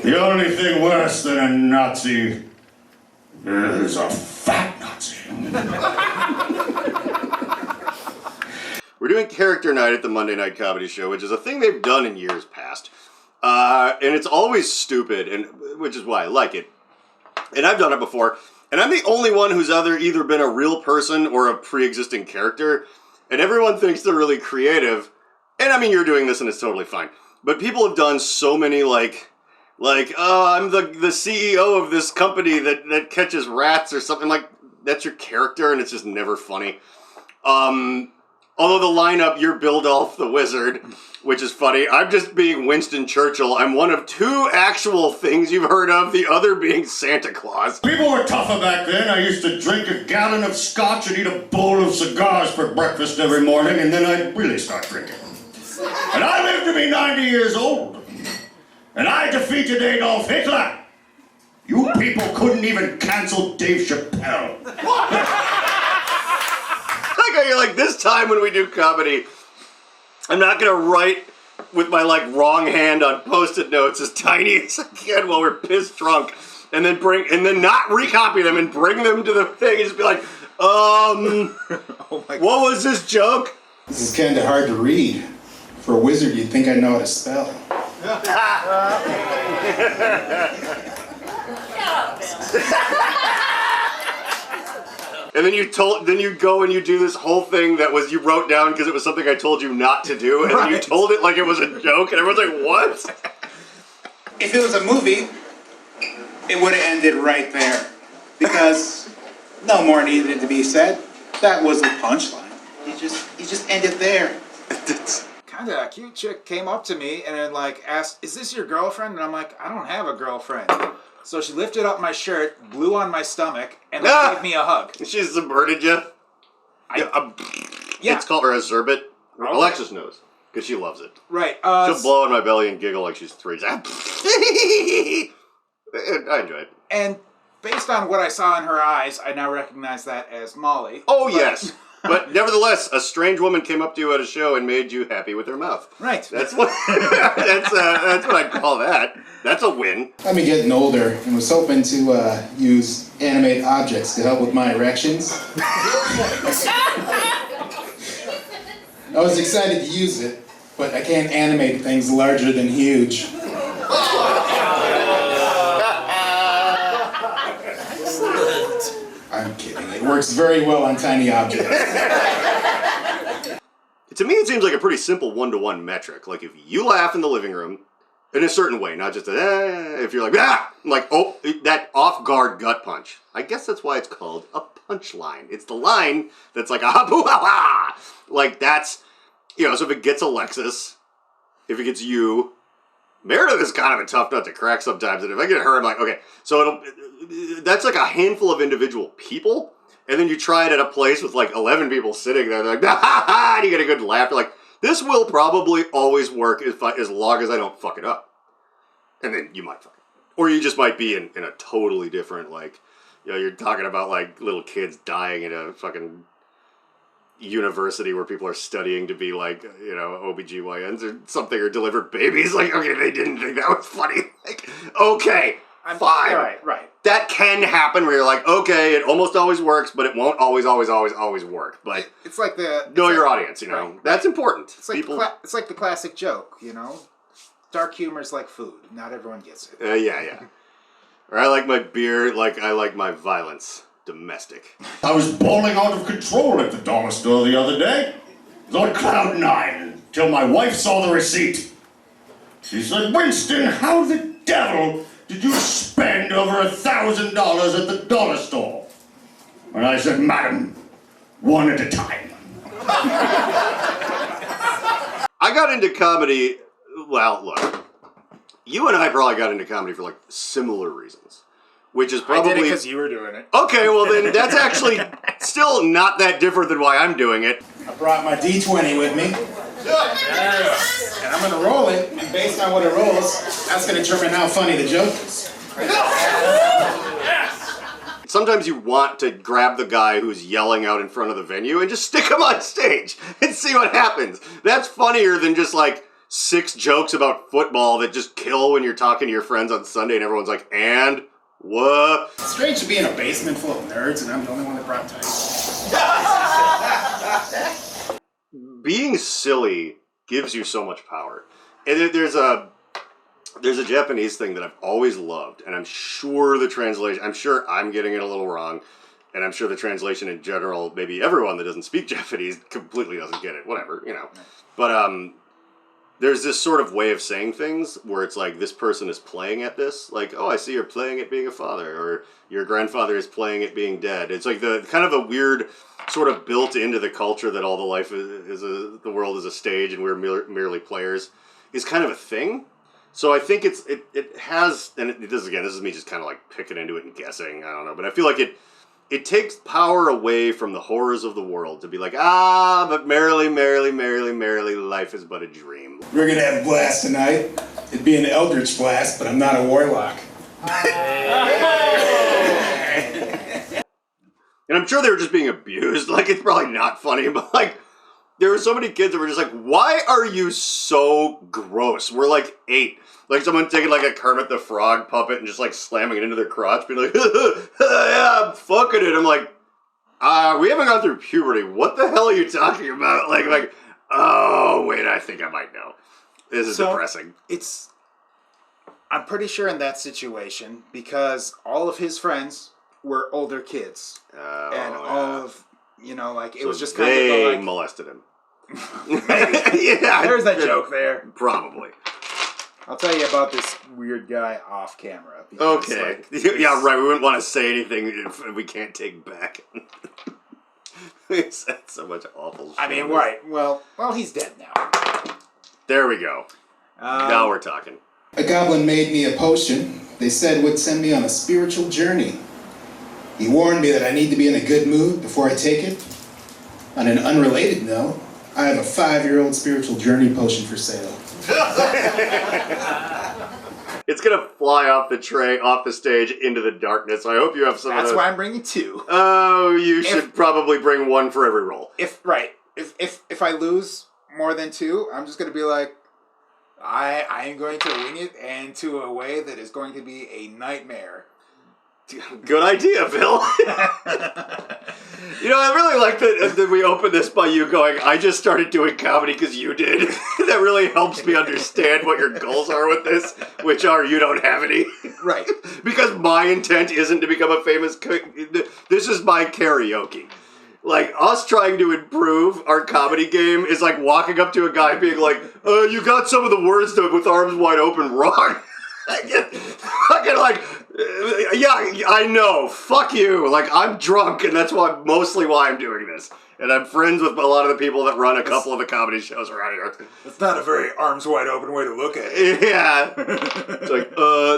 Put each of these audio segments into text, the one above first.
The only thing worse than a Nazi is a fat Nazi. We're doing character night at the Monday Night Comedy Show, which is a thing they've done in years past. And it's always stupid, and which is why I like it. And I've done it before, and I'm the only one who's either been a real person or a pre-existing character, and everyone thinks they're really creative. And I mean, you're doing this and it's totally fine. But people have done so many, I'm the CEO of this company that catches rats or something. Like, that's your character, and it's just never funny. Although the lineup, you're Bildalf the Wizard, which is funny. I'm just being Winston Churchill. I'm one of two actual things you've heard of, the other being Santa Claus. People were tougher back then. I used to drink a gallon of scotch and eat a bowl of cigars for breakfast every morning, and then I'd really start drinking. And I lived to be 90 years old. And I defeated Adolf Hitler. You people couldn't even cancel Dave Chappelle. You're like, this time when we do comedy, I'm not gonna write with my wrong hand on post-it notes as tiny as I can while we're piss drunk, and then not recopy them and bring them to the thing and just be like, oh what was this joke? This is kind of hard to read. For a wizard, you'd think I know how to spell. And then you go and you do this whole thing that was you wrote down because it was something I told you not to do, and then you told it like it was a joke, and everyone's like, what? If it was a movie, it would have ended right there. Because no more needed to be said. That was the punchline. You just end it there. Kinda a cute chick came up to me and then asked, "Is this your girlfriend?" And I'm like, "I don't have a girlfriend." So she lifted up my shirt, blew on my stomach, and gave me a hug. She subverted you? Yeah. It's called her a zerbit. Okay. Alexis knows, because she loves it. Right. She'll blow on my belly and giggle like she's 3. I enjoy it. And based on what I saw in her eyes, I now recognize that as Molly. Oh, yes. But nevertheless, a strange woman came up to you at a show and made you happy with her mouth. Right. That's what that's what I'd call that. That's a win. I'm getting older and was hoping to use animate objects to help with my erections. I was excited to use it, but I can't animate things larger than huge. I'm kidding. It works very well on tiny objects. To me, it seems like a pretty simple one-to-one metric. Like, if you laugh in the living room in a certain way, not just if you're that off-guard gut punch. I guess that's why it's called a punchline. It's the line that's like, ah, boo, ha, ha. Like, that's, so if it gets Alexis, if it gets you, Meredith is kind of a tough nut to crack sometimes, and if I get her, I'm like, okay, so that's like a handful of individual people, and then you try it at a place with 11 people sitting there, they're like, ha ha, and you get a good laugh, you're like, this will probably always work as long as I don't fuck it up. And then you might fuck it. Or you just might be in a totally different, you're talking about little kids dying in a fucking university where people are studying to be OBGYNs or something, or deliver babies. Okay, they didn't think that was funny. Okay, fine. Right. That can happen where you're like, okay, it almost always works, but it won't always work. But it's like your audience, Right. That's important. It's like it's like the classic joke, Dark humor's like food. Not everyone gets it. Yeah. Or I like my beer like I like my violence. Domestic. I was bawling out of control at the dollar store the other day. I was on cloud 9 until my wife saw the receipt. She said, "Winston, how the devil did you spend over $1,000 at the dollar store?" And I said, "Madam, one at a time." I got into comedy, well, look, you and I probably got into comedy for similar reasons. Which is probably... I did it because you were doing it. Okay, well then that's actually still not that different than why I'm doing it. I brought my D20 with me. Yes. And I'm going to roll it, and based on what it rolls, that's going to determine how funny the joke is. Sometimes you want to grab the guy who's yelling out in front of the venue and just stick him on stage and see what happens. That's funnier than just 6 jokes about football that just kill when you're talking to your friends on Sunday and everyone's like, and what? It's strange to be in a basement full of nerds and I'm the only one that brought dice. Being silly gives you so much power. And there's a Japanese thing that I've always loved, and I'm sure I'm getting it a little wrong, and I'm sure the translation in general, maybe everyone that doesn't speak Japanese completely doesn't get it, whatever, you know. But there's this sort of way of saying things where it's like this person is playing at this, like, oh, I see you're playing at being a father, or your grandfather is playing at being dead. It's like the kind of a weird sort of built into the culture that all the life the world is a stage and we're merely players is kind of a thing. So I think it has, and this is me just kind of like picking into it and guessing, I don't know, but I feel like it takes power away from the horrors of the world to be like, but merrily, merrily, merrily, merrily, life is but a dream. We're gonna have a blast tonight. It'd be an eldritch blast, but I'm not a warlock. And I'm sure they were just being abused. Like, it's probably not funny, but like, there were so many kids that were just like, why are you so gross? We're like 8. Like someone taking like a Kermit the Frog puppet and just like slamming it into their crotch, being like, yeah, I'm fucking it. I'm like, we haven't gone through puberty. What the hell are you talking about? Like, oh, wait, I think I might know. This is depressing. I'm pretty sure in that situation, because all of his friends were older kids. All of, it was just kind of they molested him. Yeah. There's that joke there. Probably. I'll tell you about this weird guy off camera. Okay. Yeah, right. We wouldn't want to say anything if we can't take back. We said so much awful shit. I mean, right. Well, he's dead now. There we go. Now we're talking. A goblin made me a potion they said would send me on a spiritual journey. He warned me that I need to be in a good mood before I take it. On an unrelated note, I have a 5-year-old spiritual journey potion for sale. It's gonna fly off the stage into the darkness. So I hope you have some of those. That's why I'm bringing 2. Oh, you should probably bring 1 for every roll. If I lose more than 2, I'm just gonna be like, I am going to wing it into a way that is going to be a nightmare. Good idea, Bill. I really like that we opened this by you going, I just started doing comedy because you did. That really helps me understand what your goals are with this, which are you don't have any. Right. Because my intent isn't to become a famous this is my karaoke. Like, us trying to improve our comedy game is like walking up to a guy being like, you got some of the words with arms wide open wrong. Fucking like, yeah, I know, fuck you. Like, I'm drunk, and that's mostly why I'm doing this. And I'm friends with a lot of the people that run a couple of the comedy shows around here. That's not a very arms wide open way to look at it. Yeah. It's like,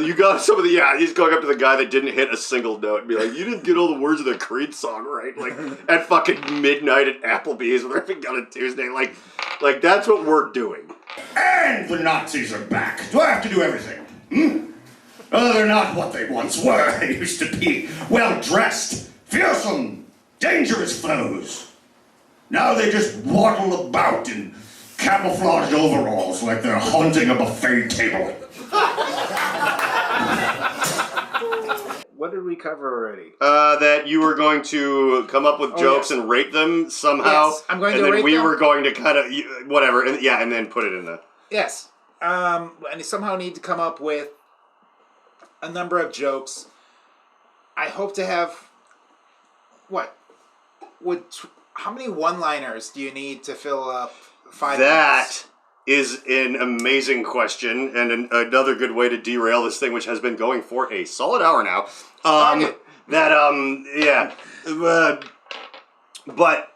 you got some of the, he's going up to the guy that didn't hit a single note and be like, you didn't get all the words of the Creed song right. Like, at fucking midnight at Applebee's ripping on a Tuesday. Like, that's what we're doing. And the Nazis are back. Do I have to do everything? Oh, they're not what they once were. They used to be well-dressed, fearsome, dangerous foes. Now they just waddle about in camouflaged overalls like they're haunting a buffet table. What did we cover already? That you were going to come up with jokes and rate them somehow. Yes, I'm going to rate them. And then we them. were going to kind of, whatever, and then put it in the... Yes. And I somehow need to come up with a number of jokes. I hope to have... How many one-liners do you need to fill up 5 minutes? That is an amazing question, and another good way to derail this thing, which has been going for a solid hour now. But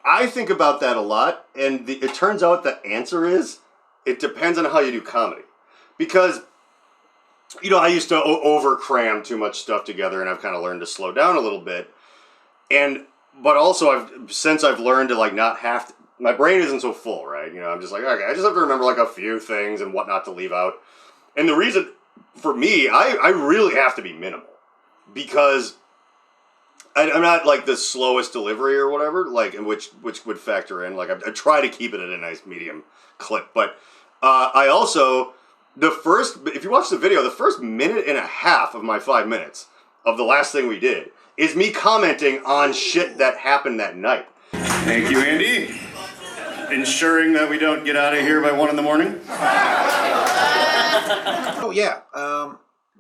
I think about that a lot, and it turns out the answer is, it depends on how you do comedy. Because, I used to over-cram too much stuff together, and I've kind of learned to slow down a little bit. But also, since I've learned to, not have to, my brain isn't so full, right? I'm just like, okay, I just have to remember, a few things and what not to leave out. And the reason, for me, I really have to be minimal. Because I'm not, the slowest delivery or whatever, which would factor in. I try to keep it at a nice medium clip. But I also, if you watch the video, the first minute and a half of my 5 minutes of the last thing we did is me commenting on shit that happened that night. Thank you, Andy. Ensuring that we don't get out of here by 1 in the morning. Oh yeah.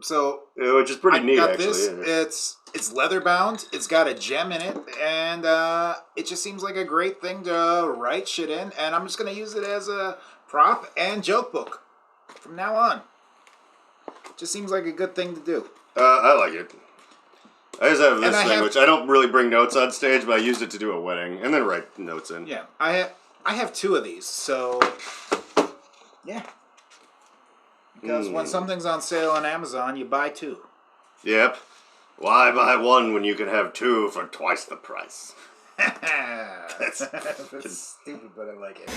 So Which is pretty neat, got actually. this. Yeah. It's leather bound. It's got a gem in it, and it just seems like a great thing to write shit in. And I'm just gonna use it as a prop and joke book from now on. Just seems like a good thing to do. I like it. I just have this And thing, which I don't really bring notes on stage, but I used it to do a wedding and then write notes in. Yeah, I have 2 of these, so yeah. Because when something's on sale on Amazon, you buy 2. Yep. Why buy 1 when you can have 2 for twice the price? That's stupid, but I like it.